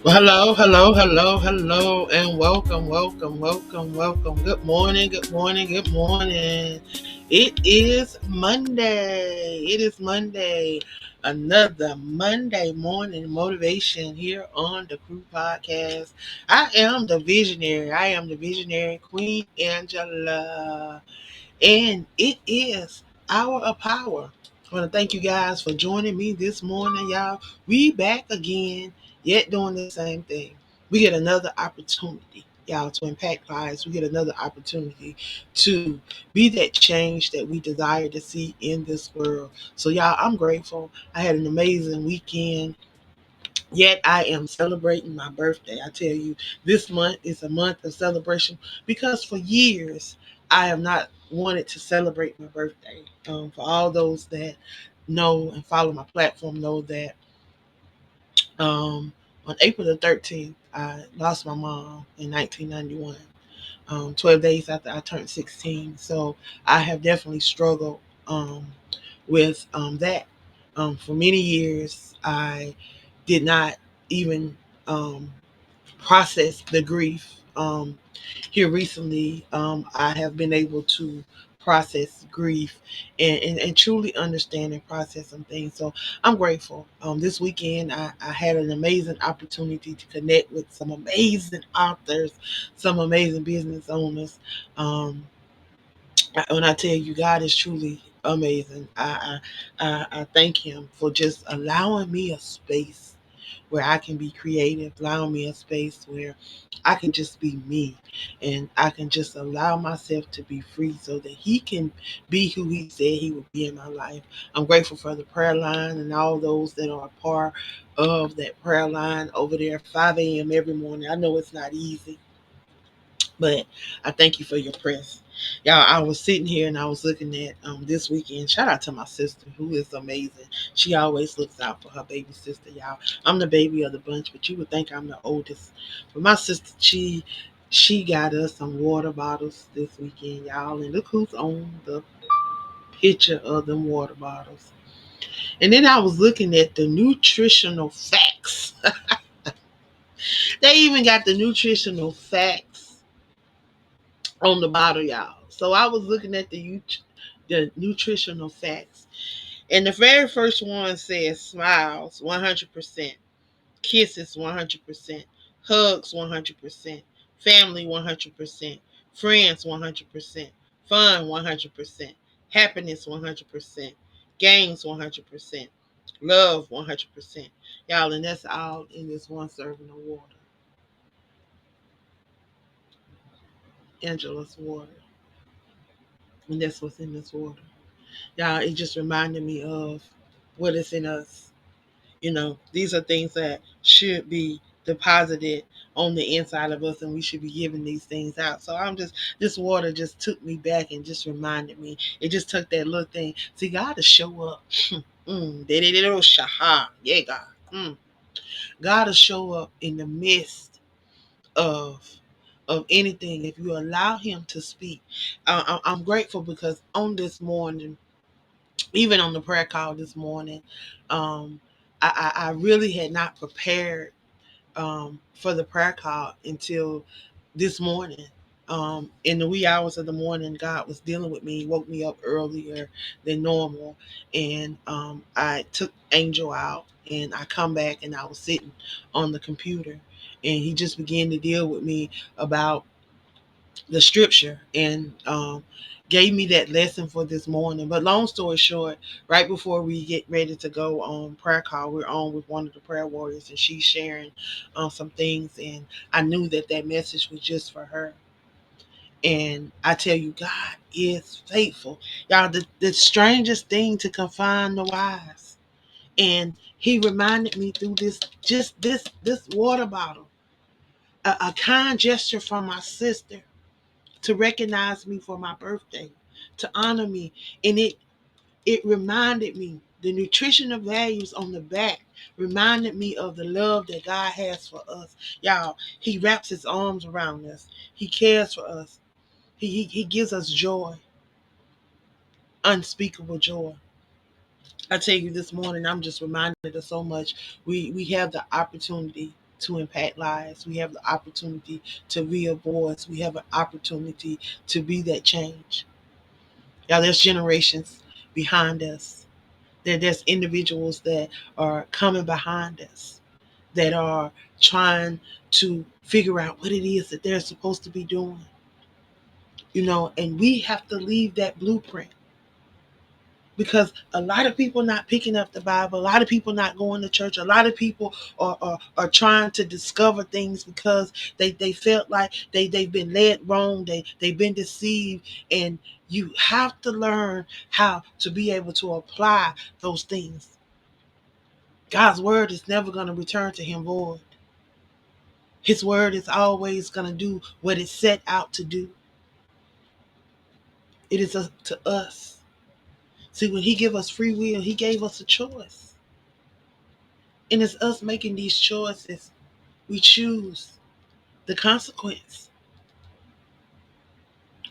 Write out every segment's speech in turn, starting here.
Well, hello, hello, hello, hello, and welcome, welcome, welcome, welcome. Good morning, good morning, good morning. It is Monday. It is Monday. Another Monday morning motivation here on the Crew Podcast. I am the visionary. I am the visionary Queen Angela. And it is Hour of Power. I want to thank you guys for joining me this morning, y'all. We back again, yet doing the same thing. We get another opportunity, y'all, to impact lives. We get another opportunity to be that change that we desire to see in this world. So, y'all, I'm grateful. I had an amazing weekend. Yet I am celebrating my birthday. I tell you, this month is a month of celebration because for years I have not wanted to celebrate my birthday. For all those that know and follow my platform, know that um, on April the 13th, I lost my mom in 1991, 12 days after I turned 16. So I have definitely struggled with that. For many years, I did not even um, process the grief. Here recently, I have been able to process grief and truly understand and process some things. So I'm grateful. This weekend, I had an amazing opportunity to connect with some amazing authors, some amazing business owners. When I tell you, God is truly amazing. I thank Him for just allowing me a space where I can be creative, allowing me a space where I can just be me and I can just allow myself to be free so that He can be who He said He would be in my life. I'm grateful for the prayer line and all those that are a part of that prayer line over there at 5 a.m. every morning. I know it's not easy, but I thank you for your prayers. Y'all, I was sitting here and I was looking at this weekend. Shout out to my sister, who is amazing. She always looks out for her baby sister, y'all. I'm the baby of the bunch, but you would think I'm the oldest. But my sister, she got us some water bottles this weekend, y'all. And look who's on the picture of them water bottles. And then I was looking at the nutritional facts. They even got the nutritional facts on the bottle, y'all. So I was looking at the nutritional facts, and the very first one says smiles 100%, kisses 100%, hugs 100%, family 100%, friends 100%, fun 100%, happiness 100%, games 100%, Love 100%. Y'all, and that's all in this one serving of water. Angela's water. And that's what's in this water. Y'all, it just reminded me of what is in us. These are things that should be deposited on the inside of us, and we should be giving these things out. So this water just took me back and just reminded me. It just took that little thing. See, God to show up. Yeah, God. God will show up in the midst of anything if you allow Him to speak. I'm grateful because on this morning, even on the prayer call this morning, um, I really had not prepared for the prayer call until this morning. In the wee hours of the morning, God was dealing with me. He woke me up earlier than normal, and I took Angel out, and I come back, and I was sitting on the computer, and He just began to deal with me about the scripture, and gave me that lesson for this morning. But long story short, right before we get ready to go on prayer call, we're on with one of the prayer warriors, and she's sharing some things, and I knew that that message was just for her. And I tell you, God is faithful. Y'all, the strangest thing to confine the wise. And He reminded me through this water bottle, a kind gesture from my sister to recognize me for my birthday, to honor me. And it reminded me, the nutritional values on the back reminded me of the love that God has for us. Y'all, He wraps His arms around us. He cares for us. He gives us joy, unspeakable joy. I tell you, this morning, I'm just reminded of so much. We have the opportunity to impact lives. We have the opportunity to be a voice. We have an opportunity to be that change. Now, there's generations behind us. There's individuals that are coming behind us, that are trying to figure out what it is that they're supposed to be doing. And we have to leave that blueprint, because a lot of people not picking up the Bible, a lot of people not going to church, a lot of people are trying to discover things because they felt like they've been led wrong, they've been deceived. And you have to learn how to be able to apply those things. God's word is never going to return to Him void. His word is always going to do what it set out to do. It is up to us. See, when He gave us free will, He gave us a choice. And it's us making these choices. We choose the consequence.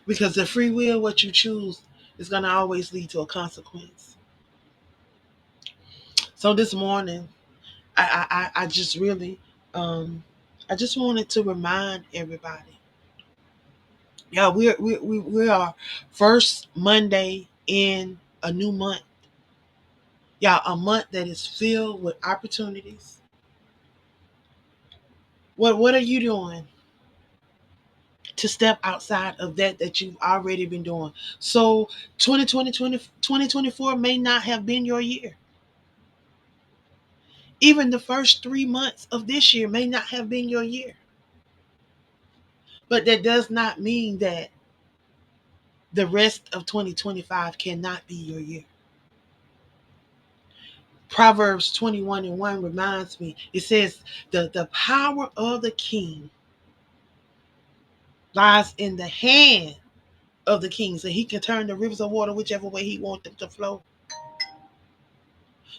Because the free will, what you choose, is going to always lead to a consequence. So this morning, I just really, I just wanted to remind everybody. Yeah, we are first Monday in a new month. Yeah, a month that is filled with opportunities. What are you doing to step outside of that you've already been doing? So 2024 may not have been your year. Even the first 3 months of this year may not have been your year. But that does not mean that the rest of 2025 cannot be your year. Proverbs 21:1 reminds me, it says, the power of the king lies in the hand of the king. So he can turn the rivers of water whichever way he wants them to flow.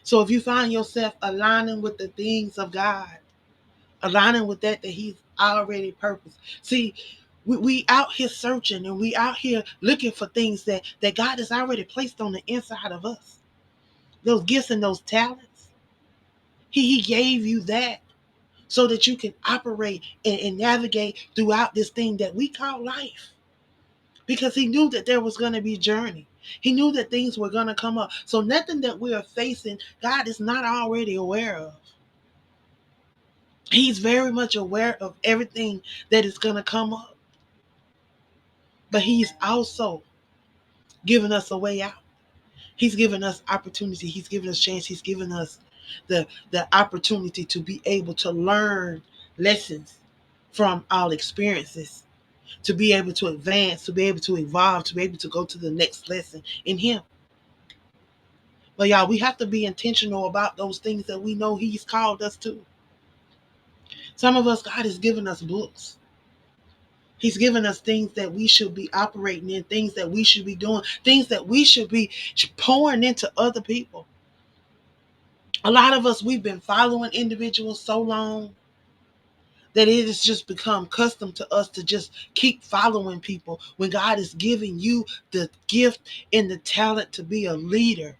So if you find yourself aligning with the things of God, aligning with that He's already purposed. See, we out here searching, and we out here looking for things that God has already placed on the inside of us. Those gifts and those talents. He gave you that so that you can operate and navigate throughout this thing that we call life. Because He knew that there was going to be journey. He knew that things were going to come up. So nothing that we are facing, God is not already aware of. He's very much aware of everything that is going to come up. But He's also given us a way out. He's given us opportunity. He's given us chance. He's given us the opportunity to be able to learn lessons from our experiences, to be able to advance, to be able to evolve, to be able to go to the next lesson in Him. But y'all, we have to be intentional about those things that we know He's called us to. Some of us, God has given us books. He's given us things that we should be operating in, things that we should be doing, things that we should be pouring into other people. A lot of us, we've been following individuals so long that it has just become custom to us to just keep following people when God is giving you the gift and the talent to be a leader,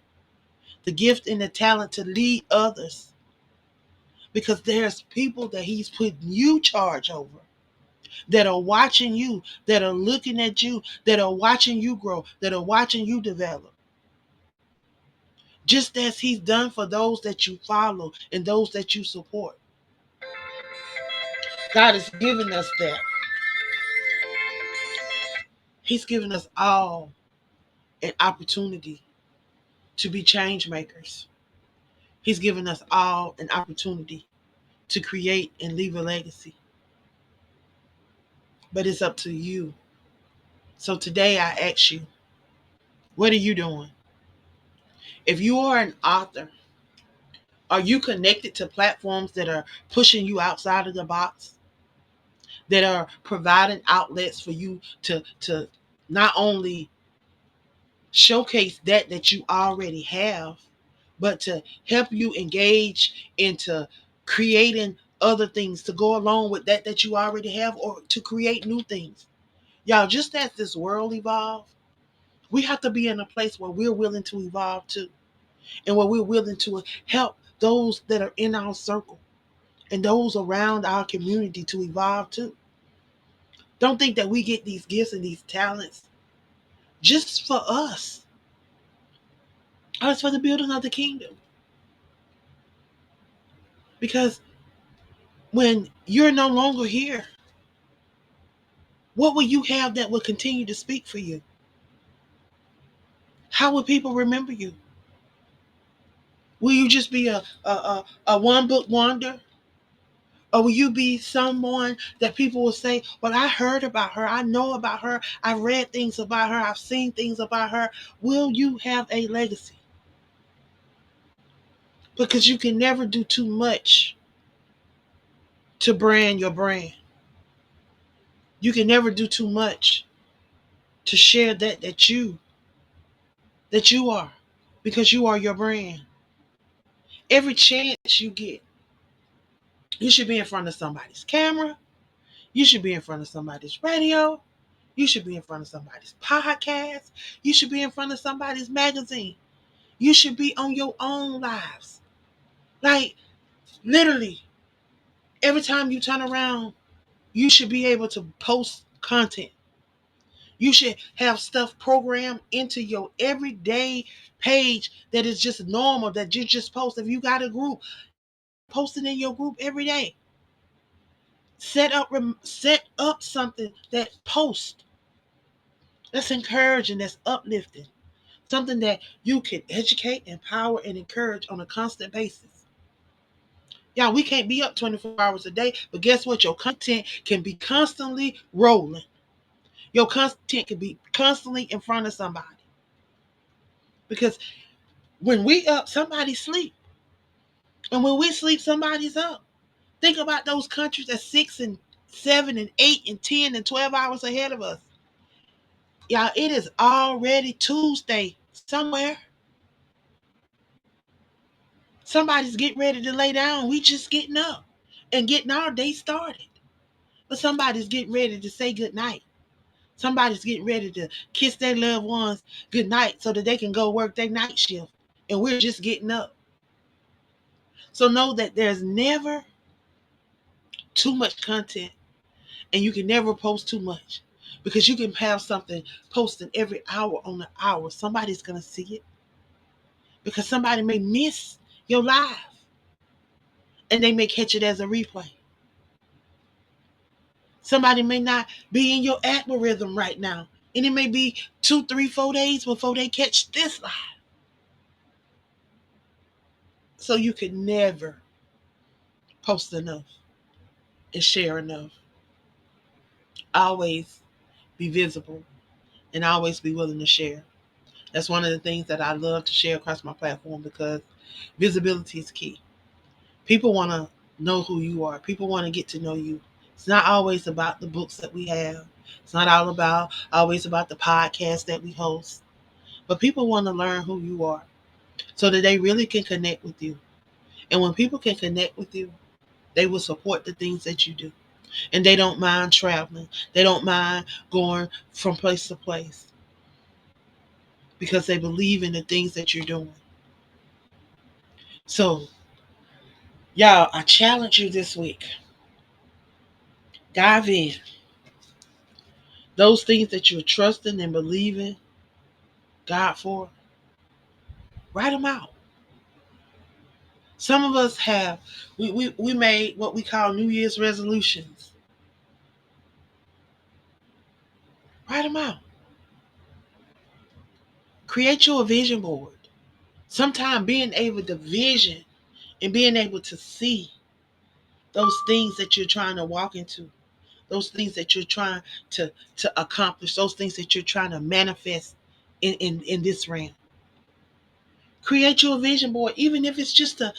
the gift and the talent to lead others. Because there's people that He's putting you charge over, that are watching you, that are looking at you, that are watching you grow, that are watching you develop. Just as He's done for those that you follow and those that you support. God has given us that. He's given us all an opportunity to be change makers. He's given us all an opportunity to create and leave a legacy. But it's up to you. So today I ask you, what are you doing? If you are an author, are you connected to platforms that are pushing you outside of the box? That are providing outlets for you to not only showcase that you already have, but to help you engage into creating other things to go along with that you already have, or to create new things. Y'all, just as this world evolves, we have to be in a place where we're willing to evolve too, and where we're willing to help those that are in our circle and those around our community to evolve too. Don't think that we get these gifts and these talents just for us. Oh, it's for the building of the kingdom. Because when you're no longer here, what will you have that will continue to speak for you? How will people remember you? Will you just be a one book wonder? Or will you be someone that people will say, well, I heard about her. I know about her. I read things about her. I've seen things about her. Will you have a legacy? Because you can never do too much to brand your brand. You can never do too much to share that you are, because you are your brand. Every chance you get, you should be in front of somebody's camera. You should be in front of somebody's radio. You should be in front of somebody's podcast. You should be in front of somebody's magazine. You should be on your own lives. Like, literally, every time you turn around, you should be able to post content. You should have stuff programmed into your everyday page that is just normal, that you just post. If you got a group, post it in your group every day. Set up something that posts, that's encouraging, that's uplifting, something that you can educate, empower, and encourage on a constant basis. Yeah, we can't be up 24 hours a day, but guess what? Your content can be constantly rolling. Your content can be constantly in front of somebody. Because when we up, somebody sleep. And when we sleep, somebody's up. Think about those countries that's 6 and 7 and 8 and 10 and 12 hours ahead of us. Y'all, it is already Tuesday somewhere. Somebody's getting ready to lay down. We just getting up and getting our day started. But somebody's getting ready to say good night. Somebody's getting ready to kiss their loved ones good night so that they can go work their night shift. And we're just getting up. So know that there's never too much content, and you can never post too much, because you can have something posting every hour on the hour. Somebody's going to see it, because somebody may miss your live and they may catch it as a replay. Somebody may not be in your algorithm right now, and it may be 2, 3, 4 days before they catch this live. So you can never post enough and share enough. Always be visible and always be willing to share. That's one of the things that I love to share across my platform because visibility is key. People want to know who you are. People want to get to know you. It's not always about the books that we have. It's not all about always about the podcast that we host. But people want to learn who you are so that they really can connect with you. And when people can connect with you, they will support the things that you do. And they don't mind traveling. They don't mind going from place to place because they believe in the things that you're doing. So, y'all, I challenge you this week. Dive in. Those things that you're trusting and believing God for, write them out. Some of us have, we made what we call New Year's resolutions. Write them out. Create your vision board. Sometimes being able to vision and being able to see those things that you're trying to walk into, those things that you're trying to accomplish, those things that you're trying to manifest in this realm. Create your vision board, even if it's just a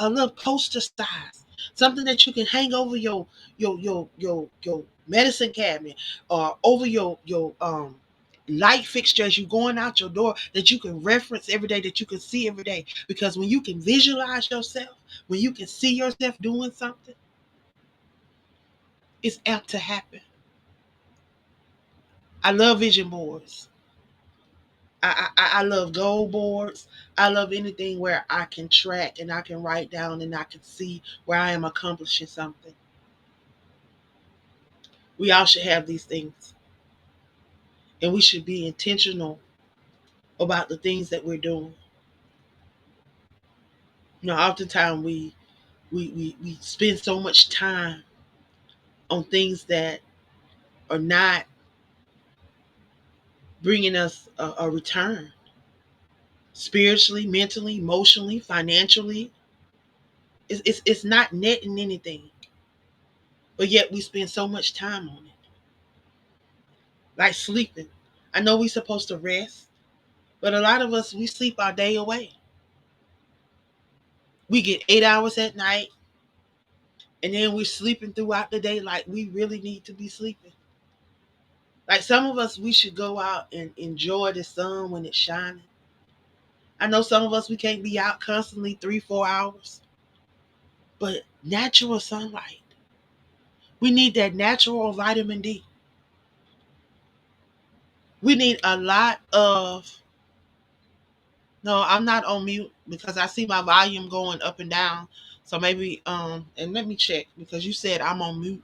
little poster size, something that you can hang over your medicine cabinet or over your light fixture as you going out your door that you can reference every day, that you can see every day. Because when you can visualize yourself, when you can see yourself doing something, it's apt to happen. I love vision boards. I love goal boards. I love anything where I can track and I can write down and I can see where I am accomplishing something. We all should have these things. And we should be intentional about the things that we're doing. Oftentimes we spend so much time on things that are not bringing us a return spiritually, mentally, emotionally, financially. It's not netting anything. But yet we spend so much time on it. Like sleeping. I know we're supposed to rest, but a lot of us, we sleep our day away. We get 8 hours at night, and then we're sleeping throughout the day like we really need to be sleeping. Like some of us, we should go out and enjoy the sun when it's shining. I know some of us, we can't be out constantly 3, 4 hours, but natural sunlight. We need that natural vitamin D. We need a lot of. No, I'm not on mute because I see my volume going up and down. So maybe and let me check because you said I'm on mute.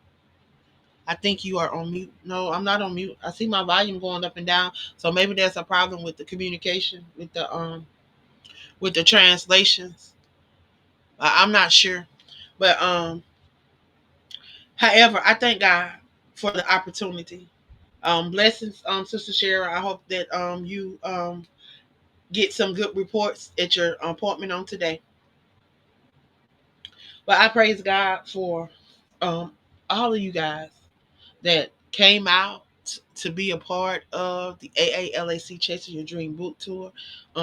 I think you are on mute. No, I'm not on mute. I see my volume going up and down. So maybe there's a problem with the communication with the translations. I'm not sure. But however, I thank God for the opportunity. Blessings, Sister Shara. I hope that you get some good reports at your appointment on today. But I praise God for um, all of you guys that came out to be a part of the AALAC Chasing Your Dream book tour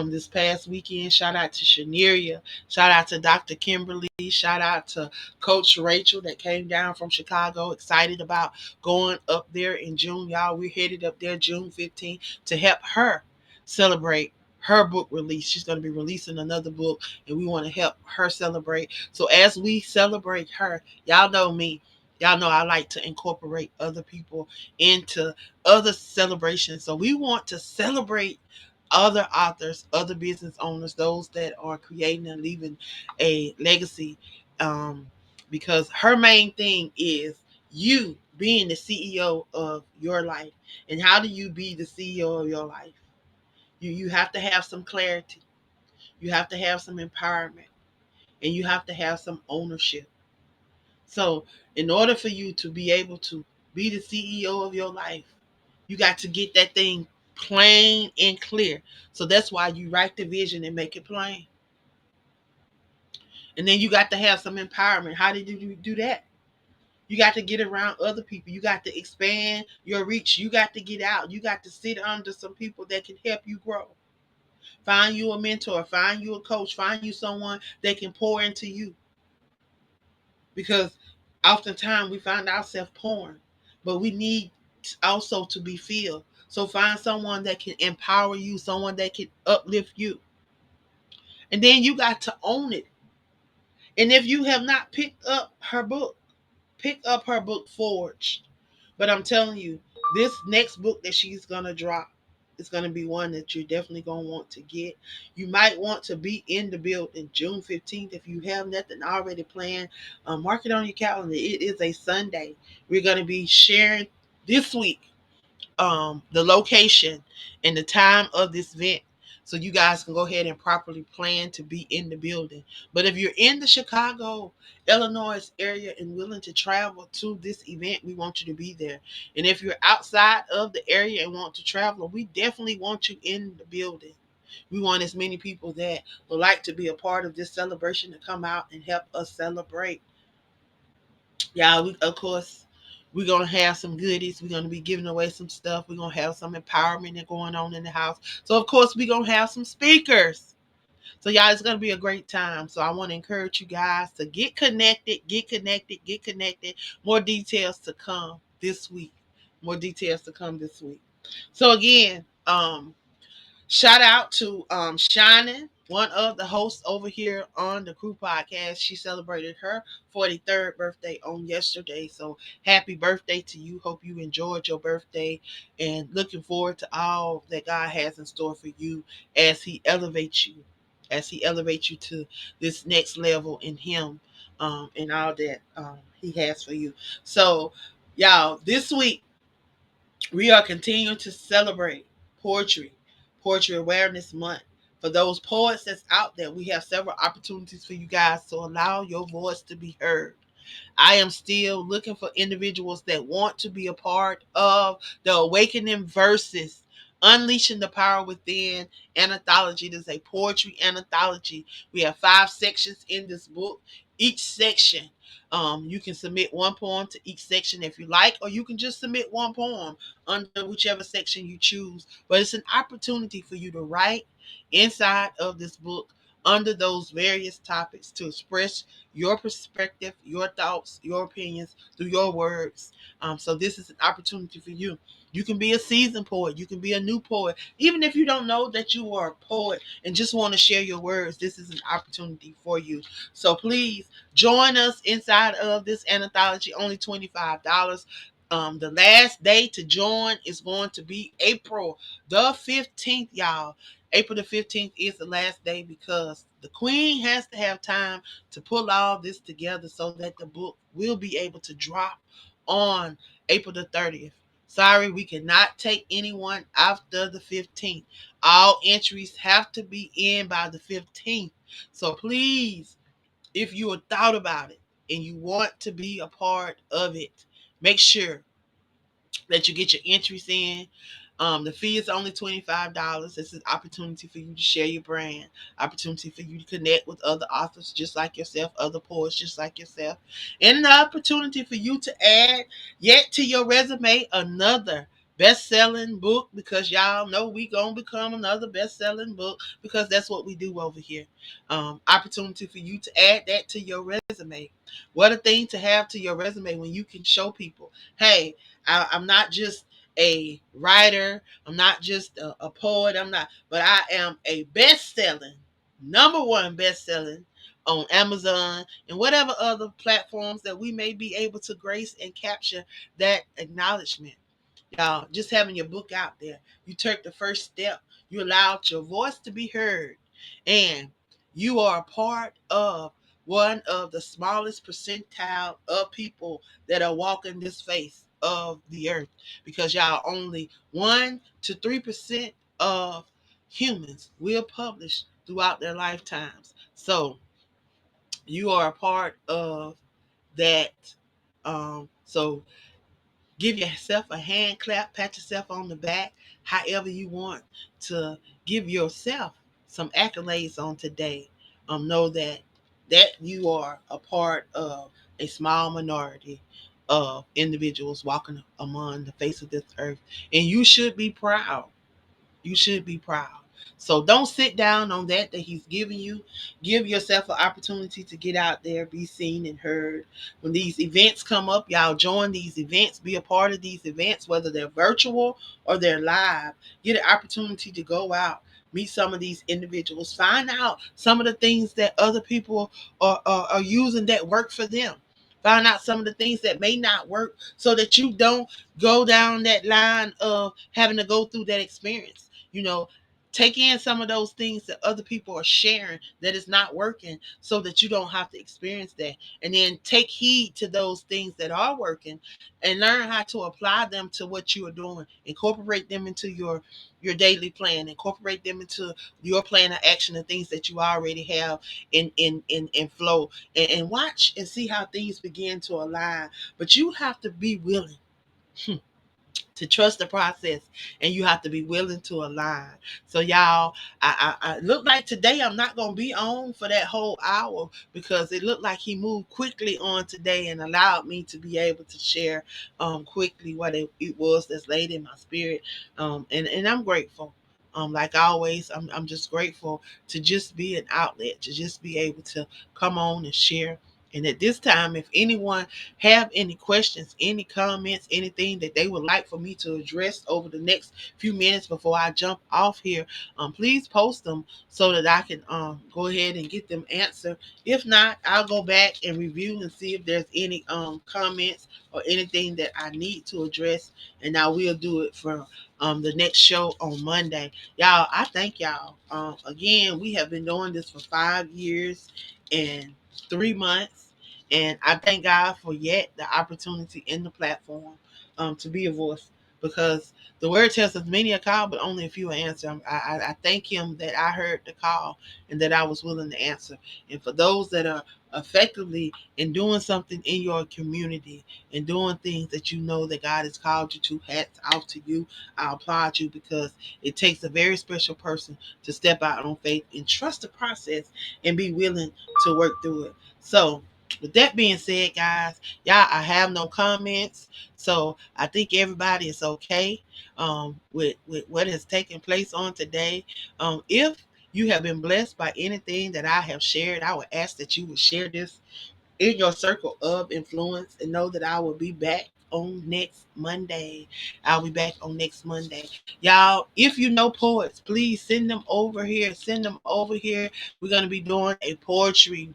this past weekend. Shout out to Shaneria. Shout out to Dr. Kimberly. Shout out to Coach Rachel that came down from Chicago. Excited about going up there in June. Y'all, we're headed up there June 15th to help her celebrate her book release. She's going to be releasing another book, and we want to help her celebrate. So as we celebrate her, y'all know me. Y'all know I like to incorporate other people into other celebrations. So we want to celebrate other authors, other business owners, those that are creating and leaving a legacy. Um, because her main thing is you being the CEO of your life. And how do you be the CEO of your life? You have to have some clarity. You have to have some empowerment. And you have to have some ownership. So, in order for you to be able to be the CEO of your life, you got to get that thing plain and clear. So that's why you write the vision and make it plain. And then you got to have some empowerment. How did you do that? You got to get around other people. You got to expand your reach. You got to get out. You got to sit under some people that can help you grow. Find you a mentor. Find you a coach. Find you someone that can pour into you. Because oftentimes we find ourselves pouring, but we need also to be filled. So find someone that can empower you, someone that can uplift you. And then you got to own it. And if you have not picked up her book, pick up her book Forged. But I'm telling you, this next book that she's gonna drop is gonna be one that you're definitely gonna want to get. You might want to be in the building June 15th if you have nothing already planned. Mark it on your calendar. It is a Sunday. We're gonna be sharing this week the location and the time of this event, so you guys can go ahead and properly plan to be in the building. But if you're in the Chicago, Illinois area and willing to travel to this event, we want you to be there. And if you're outside of the area and want to travel, we definitely want you in the building. We want as many people that would like to be a part of this celebration to come out and help us celebrate. Yeah, we of course we're gonna have some goodies. We're gonna be giving away some stuff. We're gonna have some empowerment going on in the house. So of course we're gonna have some speakers. So y'all, it's gonna be a great time. So I want to encourage you guys to get connected, get connected, get connected. More details to come this week. More details to come this week. So again, shout out to Shannon, one of the hosts over here on the Crew Podcast. She celebrated her 43rd birthday on yesterday. So happy birthday to you. Hope you enjoyed your birthday and looking forward to all that God has in store for you as He elevates you, as He elevates you to this next level in Him, and all that He has for you. So, y'all, this week we are continuing to celebrate poetry, Poetry Awareness Month. For those poets that's out there, we have several opportunities for you guys to allow your voice to be heard. I am still looking for individuals that want to be a part of the Awakening Verses, Unleashing the Power Within anthology. This is a poetry anthology. We have 5 sections in this book. Each section, you can submit one poem to each section if you like, or you can just submit one poem under whichever section you choose. But it's an opportunity for you to write inside of this book under those various topics to express your perspective, your thoughts, your opinions through your words. So this is an opportunity for you. You can be a seasoned poet. You can be a new poet. Even if you don't know that you are a poet and just want to share your words, this is an opportunity for you. So please join us inside of this anthology, only $25. The last day to join is going to be April the 15th, y'all. April the 15th is the last day because the Queen has to have time to pull all this together so that the book will be able to drop on April the 30th. Sorry, we cannot take anyone after the 15th. All entries have to be in by the 15th. So please, if you have thought about it and you want to be a part of it, make sure that you get your entries in. The fee is only $25. This is an opportunity for you to share your brand, opportunity for you to connect with other authors just like yourself, other poets just like yourself, and an opportunity for you to add yet to your resume another best-selling book, because y'all know we gonna become another best-selling book because that's what we do over here. Opportunity for you to add that to your resume. What a thing to have to your resume when you can show people, hey, I'm not just a writer. I'm not just a poet. I'm not, but I am a best-selling, number one best-selling on Amazon and whatever other platforms that we may be able to grace and capture that acknowledgement. Y'all, just having your book out there, you took the first step. You allowed your voice to be heard, and you are a part of one of the smallest percentile of people that are walking this face of the earth, because y'all, only 1 to 3% of humans will publish throughout their lifetimes. So you are a part of that. So give yourself a hand clap, pat yourself on the back, however you want to give yourself some accolades on today. Know that that you are a part of a small minority of individuals walking among the face of this earth. And you should be proud. You should be proud. So don't sit down on that he's giving you. Give yourself an opportunity to get out there, be seen and heard. When these events come up, y'all join these events, be a part of these events, whether they're virtual or they're live. Get an opportunity to go out, meet some of these individuals, find out some of the things that other people are using that work for them. Find out some of the things that may not work so that you don't go down that line of having to go through that experience. Take in some of those things that other people are sharing that is not working so that you don't have to experience that. And then take heed to those things that are working and learn how to apply them to what you are doing. Incorporate them into your daily plan. Incorporate them into your plan of action and things that you already have in flow. And watch and see how things begin to align. But you have to be willing to trust the process, and you have to be willing to align. So y'all, I look like today I'm not gonna be on for that whole hour because it looked like he moved quickly on today and allowed me to be able to share quickly what it was that's laid in my spirit. And I'm grateful. Like always, I'm just grateful to just be an outlet, to just be able to come on and share. And at this time, if anyone have any questions, any comments, anything that they would like for me to address over the next few minutes before I jump off here, please post them so that I can go ahead and get them answered. If not, I'll go back and review and see if there's any comments or anything that I need to address, and I will do it for the next show on Monday. Y'all, I thank y'all. Again, we have been doing this for 5 years and 3 months. And I thank God for yet the opportunity in the platform to be a voice, because the word tells us many are called, but only a few are answered. I thank Him that I heard the call and that I was willing to answer. And for those that are effectively in doing something in your community and doing things that you know that God has called you to, hats off to you. I applaud you, because it takes a very special person to step out on faith and trust the process and be willing to work through it. So, with that being said, guys, y'all, I have no comments. So I think everybody is okay with what has taken place on today. If you have been blessed by anything that I have shared, I would ask that you would share this in your circle of influence, and know that I will be back on next Monday. I'll be back on next Monday. Y'all, if you know poets, please send them over here. Send them over here. We're going to be doing a poetry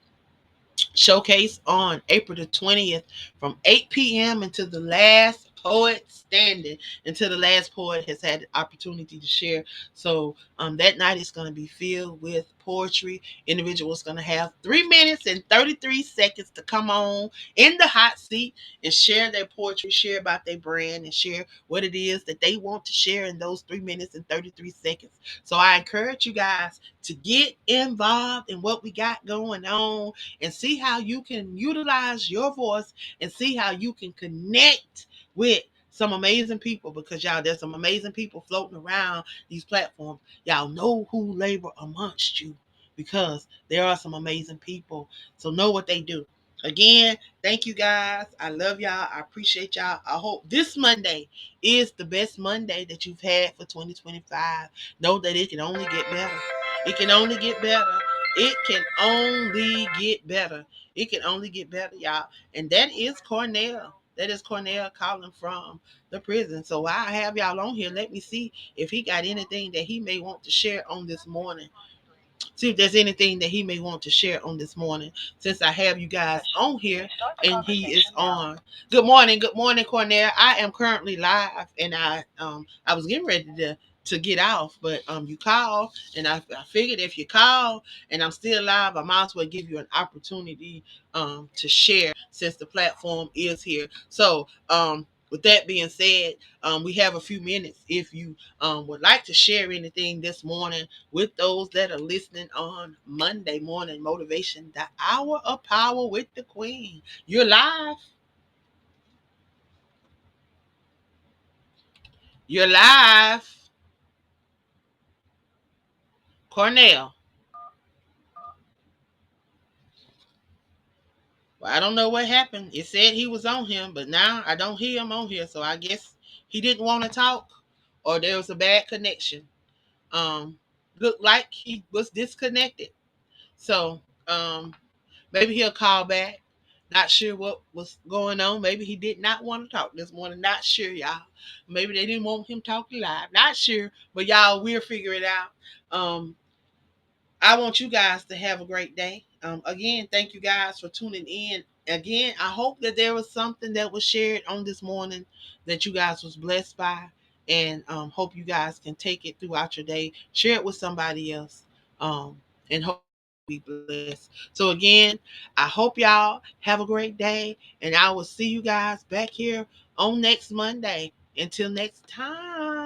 showcase on April the 20th from 8 p.m. until the last poet standing, until the last poet has had the opportunity to share. So that night is going to be filled with poetry. Individuals going to have 3 minutes and 33 seconds to come on in the hot seat and share their poetry, share about their brand, and share what it is that they want to share in those 3 minutes and 33 seconds. So I encourage you guys to get involved in what we got going on and see how you can utilize your voice and see how you can connect with some amazing people, because y'all, there's some amazing people floating around these platforms. Y'all know who labor amongst you, because there are some amazing people. So know what they do. Again, thank you guys. I love y'all. I appreciate y'all. I hope this Monday is the best Monday that you've had for 2025. Know that it can only get better. It can only get better. It can only get better. It can only get better, y'all. And that is Cornell. That is Cornell calling from the prison. So while I have y'all on here, let me see if he got anything that he may want to share on this morning. See if there's anything that he may want to share on this morning, since I have you guys on here and he is on. Good morning, Cornell. I am currently live, and I was getting ready to get off, but you called, and I figured if you call and I'm still live, I might as well give you an opportunity to share, since the platform is here. So with that being said, we have a few minutes. If you would like to share anything this morning with those that are listening on Monday morning motivation, the hour of power with the Queen. You're live. You're live. Cornell. Well, I don't know what happened. It said he was on him, but now I don't hear him on here. So I guess he didn't want to talk, or there was a bad connection. Looked like he was disconnected. So maybe he'll call back. Not sure what was going on. Maybe he did not want to talk this morning. Not sure, y'all. Maybe they didn't want him talking live. Not sure, but y'all, we'll figure it out. I want you guys to have a great day. Again, thank you guys for tuning in. Again, I hope that there was something that was shared on this morning that you guys was blessed by, and hope you guys can take it throughout your day. Share it with somebody else, and hope you be blessed. So again, I hope y'all have a great day, and I will see you guys back here on next Monday. Until next time.